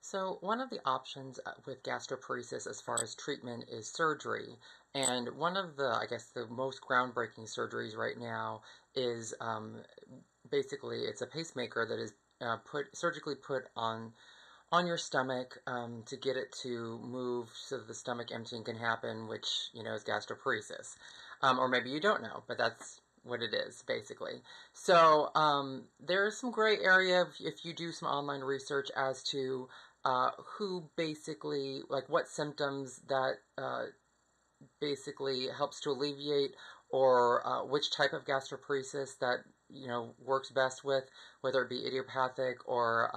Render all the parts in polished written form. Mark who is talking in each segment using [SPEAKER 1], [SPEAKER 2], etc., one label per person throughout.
[SPEAKER 1] So one of the options with gastroparesis as far as treatment is surgery. And one of the, I guess, the most groundbreaking surgeries right now is basically it's a pacemaker that is surgically put on your stomach to get it to move so that the stomach emptying can happen, which, is gastroparesis. Or maybe you don't know, but that's what it is, basically. So there's some gray area if you do some online research as to who basically, like what symptoms that basically helps to alleviate, or which type of gastroparesis that works best with, whether it be idiopathic or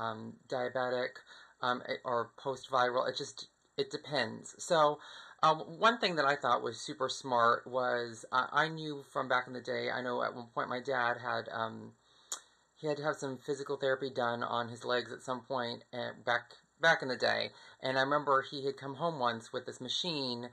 [SPEAKER 1] diabetic or post-viral. It depends. So one thing that I thought was super smart was I knew from back in the day. I know at one point my dad had he had to have some physical therapy done on his legs at some point back in the day. And I remember he had come home once with this machine,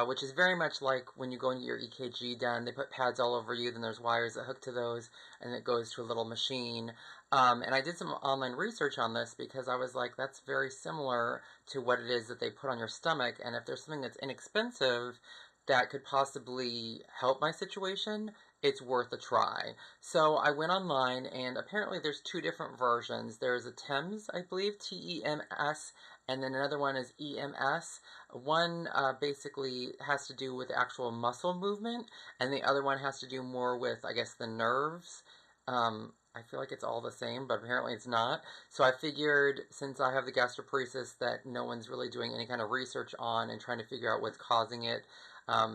[SPEAKER 1] which is very much like when you go and get your EKG done. They put pads all over you, then there's wires that hook to those, and it goes to a little machine. And I did some online research on this because I was like, that's very similar to what it is that they put on your stomach. And if there's something that's inexpensive that could possibly help my situation, it's worth a try. So I went online, and apparently there's two different versions. There's a TEMS, I believe, TEMS, and then another one is EMS. One basically has to do with actual muscle movement, and the other one has to do more with, I guess, the nerves. I feel like it's all the same, but apparently it's not. So I figured, since I have the gastroparesis that no one's really doing any kind of research on and trying to figure out what's causing it,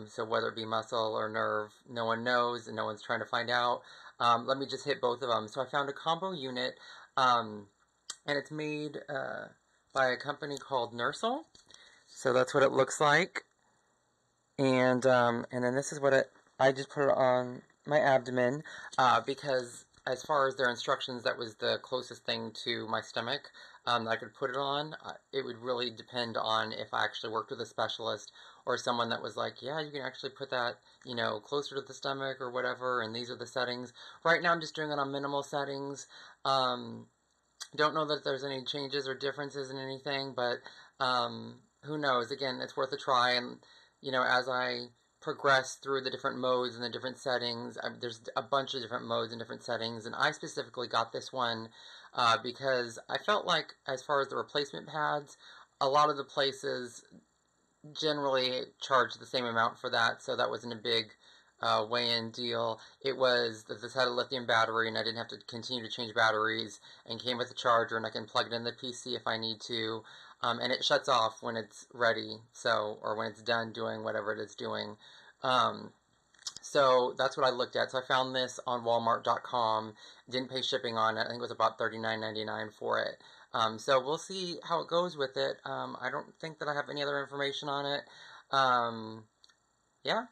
[SPEAKER 1] so whether it be muscle or nerve, no one knows and no one's trying to find out. Let me just hit both of them. So I found a combo unit, and it's made by a company called Nursal. So that's what it looks like. And then this is what I just put it on my abdomen because as far as their instructions, that was the closest thing to my stomach that I could put it on. It would really depend on if I actually worked with a specialist or someone that was like, yeah, you can actually put that, closer to the stomach or whatever, and these are the settings. Right now I'm just doing it on minimal settings. Don't know that there's any changes or differences in anything, but who knows? Again, it's worth a try, and, as I progress through the different modes and the different settings. There's a bunch of different modes and different settings, and I specifically got this one because I felt like, as far as the replacement pads, a lot of the places generally charge the same amount for that, so that wasn't a big weigh-in deal. It was that this had a lithium battery, and I didn't have to continue to change batteries, and came with a charger, and I can plug it in the PC if I need to, and it shuts off when it's ready, or when it's done doing whatever it is doing. So that's what I looked at. So I found this on Walmart.com. Didn't pay shipping on it. I think it was about $39.99 for it. So we'll see how it goes with it. I don't think that I have any other information on it. Yeah.